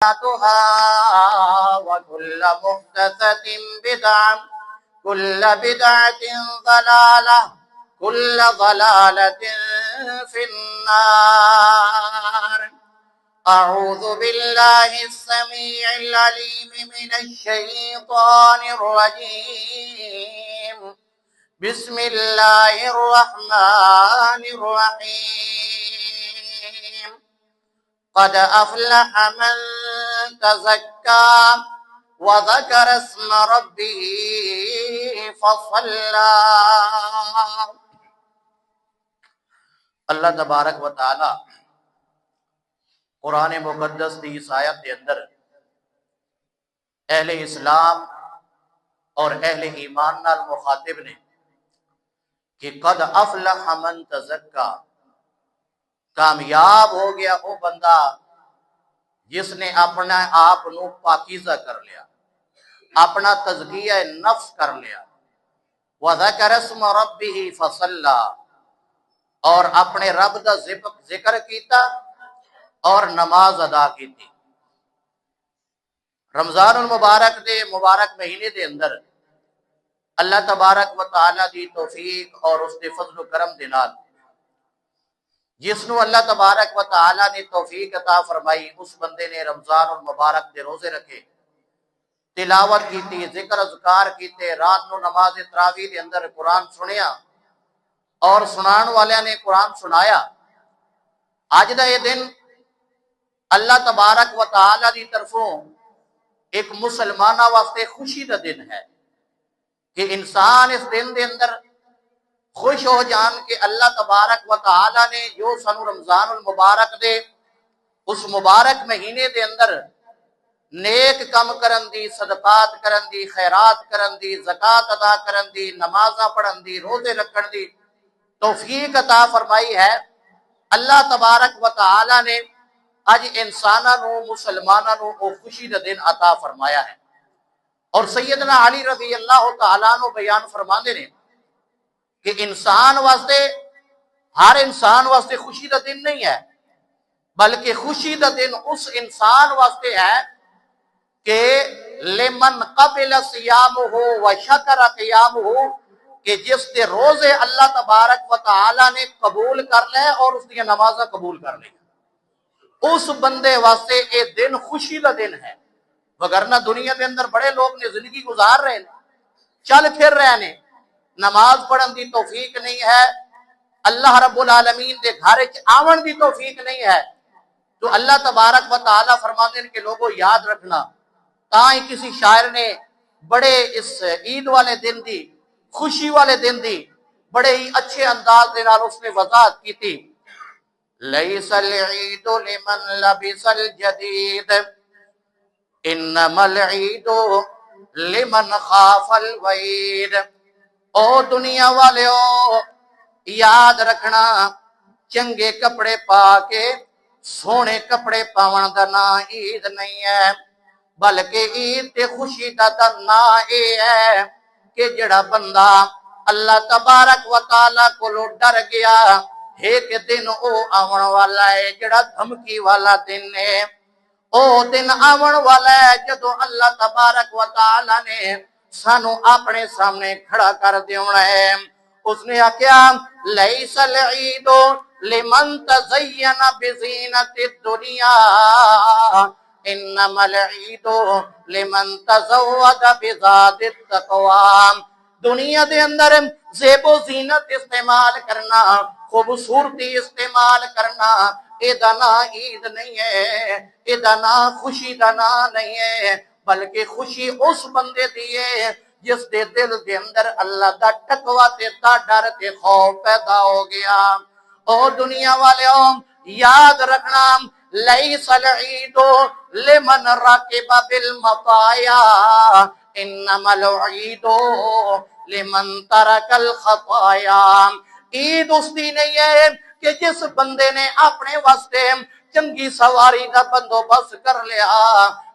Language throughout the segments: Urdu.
محدثاتها وكل محدثة بدعة كل بدعة ضلالة كل ضلالة في النار. أعوذ بالله السميع العليم من الشيطان الرجيم. بسم الله الرحمن الرحيم. قد أفلح من تزكى وذكر اسم ربه فصلى. اللہ تبارک و تعالی قرآن مقدس دی اس آیت کے اندر اہل اسلام اور اہل ایمان نال مخاطب نے کہ قد افلح من تزکا، کامیاب ہو گیا وہ بندہ جس نے اپنا آپ نو پاکیزہ کر لیا، اپنا تزکیہ نفس کر لیا، وذکر اسم ربہ فصلی، اور اپنے رب دا ذکر کیتا اور نماز ادا کی تھی۔ رمضان المبارک دے مبارک مہینے دے اندر اللہ تبارک و تعالی دی توفیق اور اس دے فضل و کرم دے نال جس نو اللہ تبارک و تعالی نے توفیق عطا فرمائی، اس بندے نے رمضان المبارک دے روزے رکھے، تلاوت کیتی، ذکر اذکار کیتے، رات نو نماز تراویح دے اندر قرآن سنیا اور سنان والے نے قرآن سنایا۔ اج دا یہ دن اللہ تبارک و تعالی دی طرفوں ایک مسلمانہ واسطے خوشی دا دن ہے کہ انسان اس دن دے اندر خوش ہو جان کہ اللہ تبارک و تعالی نے جو سانو رمضان المبارک دے اس مبارک مہینے دے اندر نیک کم کرن دی، صدقات کرن دی، خیرات کرن دی، زکوٰۃ ادا کرن دی، نمازاں پڑھن دی، روزے رکھن دی توفیق عطا فرمائی ہے۔ اللہ تبارک و تعالی نے اج انساناں نو مسلماناں نو او خوشی دا دن عطا فرمایا ہے۔ اور سیدنا علی رضی اللہ تعالیٰ عنہ بیان فرماندے نے کہ انسان واسطے، ہر انسان واسطے خوشی دا دن نہیں ہے، بلکہ خوشی دا دن اس انسان واسطے ہے کہ لمن قبل صیامہ و شکر قیامہ، کہ جس دے روزے اللہ تبارک و تعالی نے قبول کر لے اور اس دی نمازاں قبول کر لے، اس بندے واسطے یہ دن خوشی دا دن ہے۔ وگرنہ دنیا دے اندر بڑے لوگ نے زندگی گزار رہے ہیں، چل پھر رہے ہیں، نماز پڑھن دی توفیق نہیں ہے، اللہ رب العالمین دے گھر وچ آون دی توفیق نہیں ہے، تو اللہ تبارک و تعالی فرماتے ہیں کہ لوگوں یاد رکھنا۔ تاں ہی کسی شاعر نے بڑے اس عید والے دن دی، خوشی والے دن دی بڑے ہی اچھے انداز دے نال اس نے وضاحت کی تھی، لیس العید لمن لبس الجدید انما العید لمن خاف الوعید۔ او دنیا والیو یاد رکھنا، چنگے کپڑے پا کے سونے کپڑے پاون دا نام عید نہیں ہے، بلکہ عید تے خوشی دا نام اے ہے کہ جڑا بندہ اللہ تبارک و تعالی کو ڈر گیا، ایک دن او آون والا ہے جڑا دھمکی والا دن ہے، او دن آون والا ہے جدو اللہ تبارک و تعالی نے سانو اپنے سامنے کھڑا کر دیونا ہے۔ اس نے آکھیا لیس العید لمن تزین بزینت الدنیا انما العید لمن تزود بزاد التقوی۔ دنیا دے اندر زیب و زینت استعمال کرنا، خوبصورتی استعمال کرنا، اے دا نام عید نہیں ہے، اے دا نام خوشی دا نام نہیں ہے، بلکہ خوشی اس بندے دی ہے جس دے دل دے اندر اللہ دا تقوی تے دا ڈر تے خوف پیدا ہو گیا۔ او دنیا والیوں یاد رکھنا، لیس العید لمن راکب بالمطایا انما العید لمن ترک الخطایا۔ عید اس دی نہیں ہے کہ جس بندے نے اپنے واسطے چنگی سواری دا بندوبست کر لیا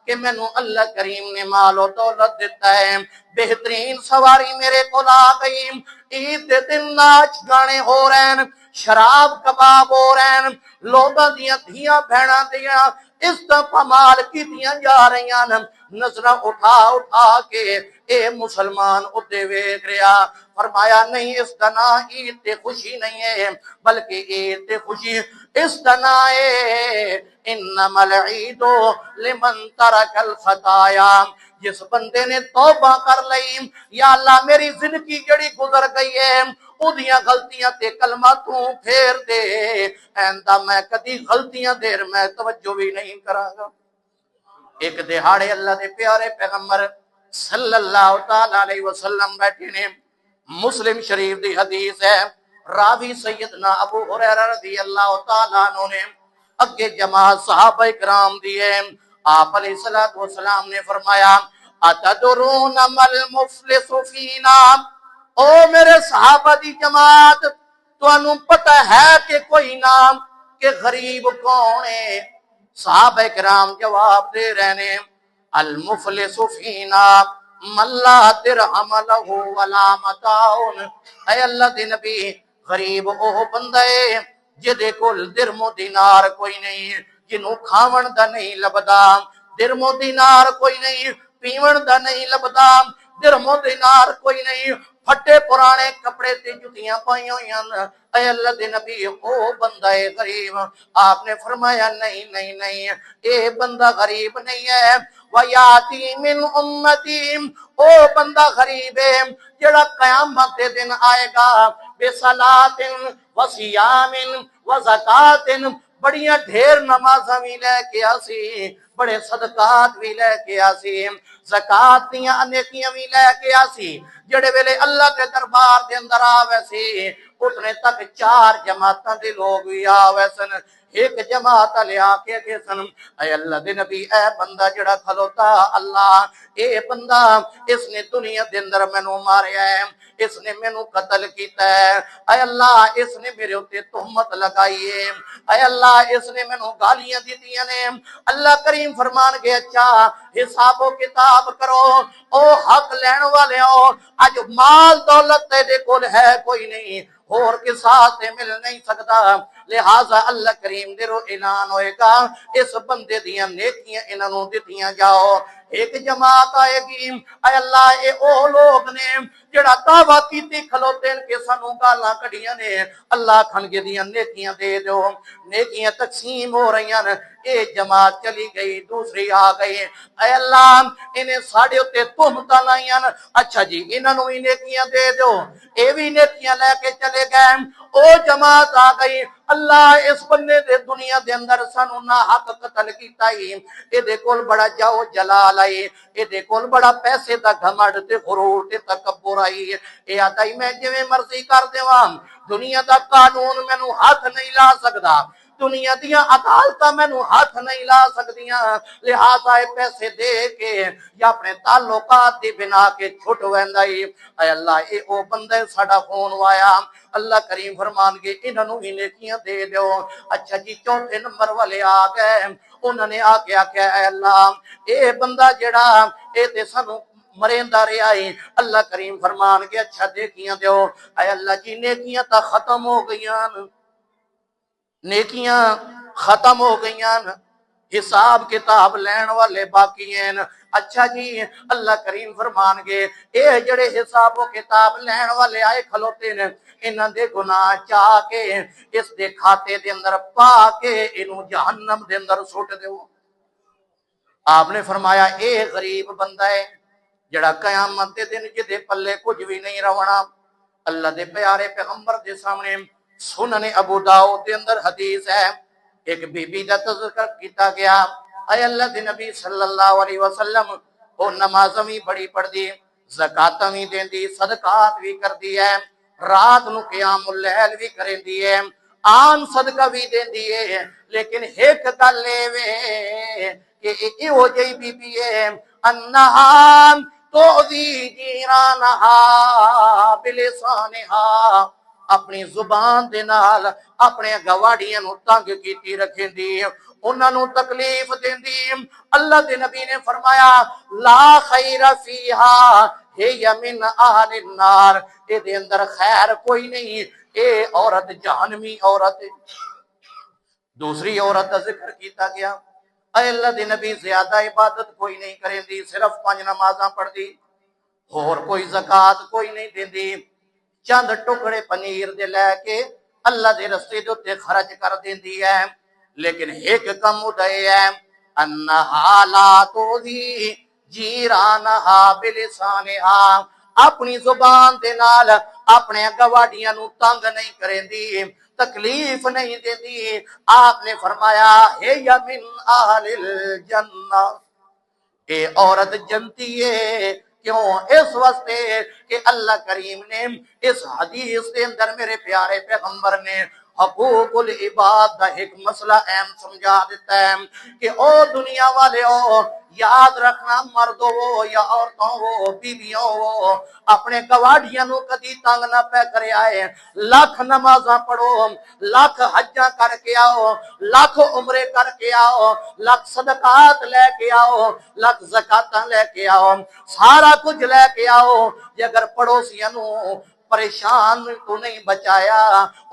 کہ مینوں اللہ کریم نے مال و دولت دیتا ہے، بہترین سواری میرے کو آ گئی، عید دے دن ناچ گانے ہو رہے ہیں، شراب کباب ہو رہے ہیں، لوگاں دیاں دھیاں بہناں دیاں استعمال کیتیاں جا رہی ہیں نظر اٹھا اٹھا کے اے مسلمان ادے ویکھ رہا فرمایا نہیں اس دا نا عید تے خوشی نہیں ہے بلکہ عید تے خوشی اس دا نا ہے انما العید لمن ترک الخطایا جس بندے نے توبہ کر لئی یا اللہ میری زندگی جڑی گزر گئی ہے اودیاں غلطیاں تے کلمہ تو پھیر دے ایندا میں کدی غلطیاں دیر میں توجہ بھی نہیں کراں گا۔ ایک دہاڑے اللہ دے پیارے پیغمبر صلی اللہ تعالی علیہ وسلم بیٹھے نے مسلم شریف دی حدیث ہے راوی سیدنا ابو ہریرہ رضی اللہ تعالی عنہ نے اگے جماعت صحابہ کرام دیے آپ علیہ الصلوۃ والسلام نے فرمایا اتدرون مل مفلس فینا او میرے صحابہ دی جماعت تانوں پتہ ہے کہ کوئی نام کہ غریب کون ہے صحابہ کرام جواب دے رہے ہیں المفلس فینا من لا درہم لہ ولا متاع اے اللہ دے نبی غریب او بندہ ہے جدے کول درم و دینار کوئی نہیں جنوں کھاون دا نہیں لبدا درم و دینار کوئی نہیں پیون دا نہیں لبدا درم و دینار کوئی نہیں پھٹے پرانے کپڑے تے جتیاں پائی ہوئیاں اے اللہ دے نبی او بندہ ہے غریب آپ نے فرمایا نہیں نہیں نہیں اے بندہ غریب نہیں ہے وَيَاتِي مِنْ أُمَّتِي او بندہ غریب ہے جڑا قیامت دے دن آئے گا بِصَلَاةٍ وَصِيَامٍ وَزَكَاةٍ بڑیاں ڈھیر نمازاں بھی لے کے آسی بڑے صدقات بھی لے کے آسی زکات دیاں نیکیاں بھی لے کے آسی جڑے ویلے اللہ کے دربار دے اندر آوے سی اتنے تک 4 جماعتاں دے لوگ بھی آوے سن ایک جماعت لے آ کے کہ سن اے اللہ دے نبی اے بندہ جڑا کھلوتا اللہ اے بندہ اس نے دنیا دے اندر مینوں ماریا ہے اس نے مینوں قتل کیتا ہے اے اللہ اس نے میرے اوتے تہمت لگائی ہے اے اللہ اس نے مینوں گالیاں دتیاں نے اللہ کریم فرمان گے اچھا حساب و کتاب کرو او حق لین والے ہو اج مال دولت تیرے کول ہے کوئی نہیں اور کے ساتھ مل نہیں سکتا لہذا اللہ کریم دے رو اعلان ہوئے گا اس بندے دیاں نیکیاں انہوں دتیاں جاؤ ایک جماعت آئے گی اے اللہ اے او لوگ نے جڑا دعویٰ کیتی کھلوتے ان کے سنوں گالاں کڑیاں نے اللہ کھنگے دیاں نیکیاں دے دو نیکیاں تقسیم ہو رہی ہیں اے جماعت چلی گئی دوسری آ گئی اے اللہ انہیں ساڑے ہوتے تہمتاں لائیاں اچھا جی انہوں ہی نیکیاں دے دو اے بھی نیکیاں لے کے چلے گئے او جماعت آ گئی اللہ اس بندے دے دنیا دے اندر سانو نا حق قتل کیتا ہی اے دے کول بڑا جاؤ جلال آئی اے دے کول بڑا پیسے دا گھمڑ تے غرور تے تکبر آئی اے آتا ہی میں جویں مرضی کر دیواں دنیا دا قانون مینوں ہاتھ نہیں لا سکدا دنیا دیاں عدالتاں مینوں ہاتھ نہیں لا سکدیاں لہذا اے پیسے دے کے یا اپنے تعلقات دی بنا کے چھٹ ویندا اے اے اللہ اے او بندے ساڈا فون وایا اللہ کریم فرمان گے انہوں ہی نیکیاں دے دیو اچھا جی چوتھے نمبر والے آ گئے انہوں نے آ کے آکھیا اے اللہ اے بندہ جڑا اے تے سانو مریندا رہیا ہے اللہ کریم فرمان کے اچھا نیکیاں دیو اے اللہ جی نیکیاں تا ختم ہو گئیاں نیکیاں ختم ہو گئیاں حساب کتاب لین والے باقی ہیں اچھا جی اللہ کریم فرمان گے اے جڑے حساب و کتاب لین والے آئے کھلوتے نے انہاں دے گناہ چاہ کے اس دے کھاتے دے اندر پا کے انہوں جہنم دے اندر سٹ دیو آپ نے فرمایا اے غریب بندہ ہے جڑا قیامت دے دن جدے پلے کچھ بھی نہیں رونا اللہ دے پیارے پیغمبر دے سامنے سنن ابو داؤد دے اندر حدیث ہے ایک بی بی دا تذکر کیتا گیا اے اللہ دے نبی صلی اللہ علیہ وسلم وہ نمازاں بھی بڑی پڑھ دی زکاتاں بھی دیندی صدقات بھی کر دی ہے رات نو قیام اللیل بھی کریندی ہے عام صدقہ بھی دیندی ہے لیکن ایک گل اے کہ ایہو جئی بی بی ہے انہا تؤذی جیرانہا بلسانہا اپنی زبان دے نال اپنے گواڑیاں نو تنگ کیتی رکھیندی انہاں نو تکلیف دیندی اللہ دے نبی نے فرمایا لا خیر فیہا ہے من اہل النار اے دے اندر خیر کوئی نہیں اے عورت جہنمی عورت دوسری عورت کا ذکر کیتا گیا اے اللہ دے نبی زیادہ عبادت کوئی نہیں کریں دی، صرف 5 نمازاں پڑھ دی، اور کوئی زکات کوئی نہیں دیندی، چند ٹکڑے پنیر دے لے کے اللہ دے رستے دے تے خرچ کر دیندی ہے، لیکن ایک کم ادے ہے انہا لا توذی جیرانہا بلسانہا، اپنی زبان دے نال اپنے گواڈیاں نو تنگ نہیں کریندی، تکلیف نہیں دیندی۔ آپ نے فرمایا ہے یا من اہل الجنہ، اے عورت جنتی ہے، کیوں؟ اس واسطے کہ اللہ کریم نے اس حدیث کے اندر میرے پیارے پیغمبر نے حقوق العباد کا ایک مسئلہ اہم سمجھا دیتا ہے کہ او دنیا والے ہو، یاد رکھنا، مرد ہو یا عورتوں ہو، بیویوں ہو، اپنے گواڈیاں نو کدی تنگ نہ پہ کرے آئے، لاکھ نمازاں پڑھو، لاکھ حجاں کر کے آؤ، لاکھ عمرے کر کے آؤ، لاکھ صدقات لے کے آؤ، لاکھ زکاتاں لے کے آؤ، سارا کچھ لے کے آؤ، جے اگر پڑوسیاں نو پریشان تو نہیں بچایا،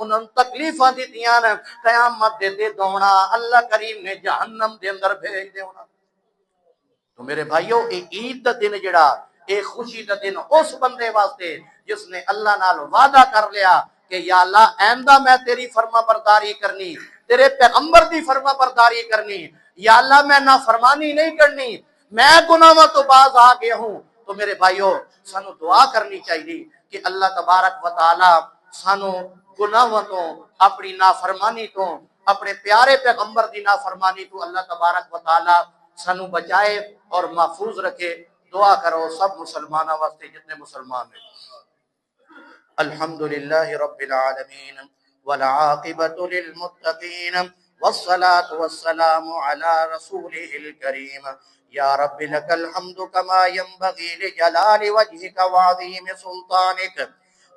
انہوں تکلیفاں دیتیاں، قیامت دے دونا اللہ کریم نے جہنم دے اندر بھیج دیونا۔ تو میرے بھائیو، اے عید دا دن جڑا، اے خوشی دا دن اس بندے واسطے جس نے اللہ نال وعدہ کر لیا کہ یا اللہ آئندہ میں تیری فرما برداری کرنی، تیرے پیغمبر دی فرما برداری کرنی، یا اللہ میں نافرمانی نہیں کرنی، میں گناہوں تو باز آ گیا ہوں۔ تو میرے بھائیو، سانو دعا کرنی چاہیے کہ اللہ تبارک و تعالی سانو گناہوں تو، اپنی نافرمانی تو، اپنے پیارے پیغمبر دی نافرمانی تو اللہ تبارک و تعالی سانو بچائے اور محفوظ رکھے۔ دعا کرو سب مسلمانوں واسطے جتنے مسلمان ہیں۔ الحمدللہ رب العالمین والعاقبۃ للمتقین والصلاة والسلام علی رسولہ الکریم۔ یا رب لک الحمد کما ينبغی لجلال وجہک وعظیم سلطانک،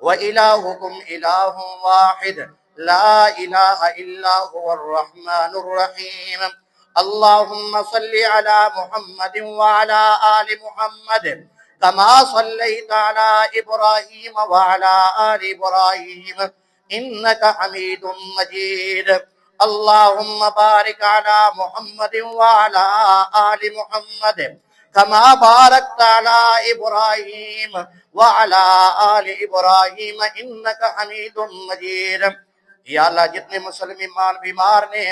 وإلہکم الہ واحد لا الہ الا هو الرحمن الرحیم۔ اللہم صل علی محمد وعلی آل محمد كما صليت على إبراهيم وعلى آل إبراهيم إنك حميد مجيد۔ اللهم بارك على محمد وعلى آل محمد كما باركت على إبراهيم وعلى آل إبراهيم إنك حميد مجيد۔ یا اللہ جتنے مسلمان بیمار نے،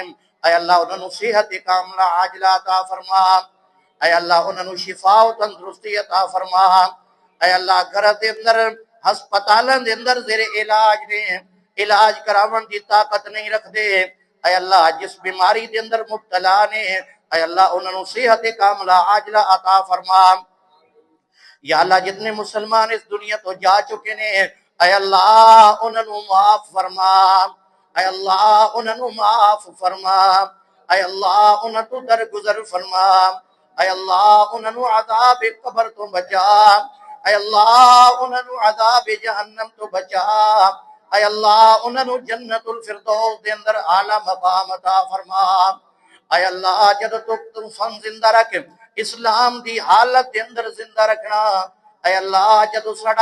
اے اللہ انہوں نے صحت کاملہ عاجلہ عطا فرما، اے اللہ انہوں نے شفا و تندرستی عطا فرما، اے اللہ گھر دے اندر ہسپتالاں دے اندر زیر علاج نے، علاج کراون دی طاقت نہیں رکھ دے، اے اللہ جس بیماری دے اندر مبتلا نے، اے اللہ انہوں نے صحت کاملہ عاجلہ عطا فرما۔ یا اللہ جتنے مسلمان اس دنیا تو جا چکے نے، اے اللہ انہوں نے معاف فرما، اے اللہ انہوں نے معاف فرما، اے اللہ انہوں تو درگزر فرما، اے اللہ انہوں نے عذاب قبر تو بچا، اے اللہ انہوں نے عذاب جہنم تو بچا، اے اللہ انہوں نے جنت الفردوس دے اندر اعلی مقام عطا فرما۔ اے اللہ جد تو سن زندہ رکھ، اسلام دی حالت دے اندر زندہ رکھنا، اے اللہ جد ساڑا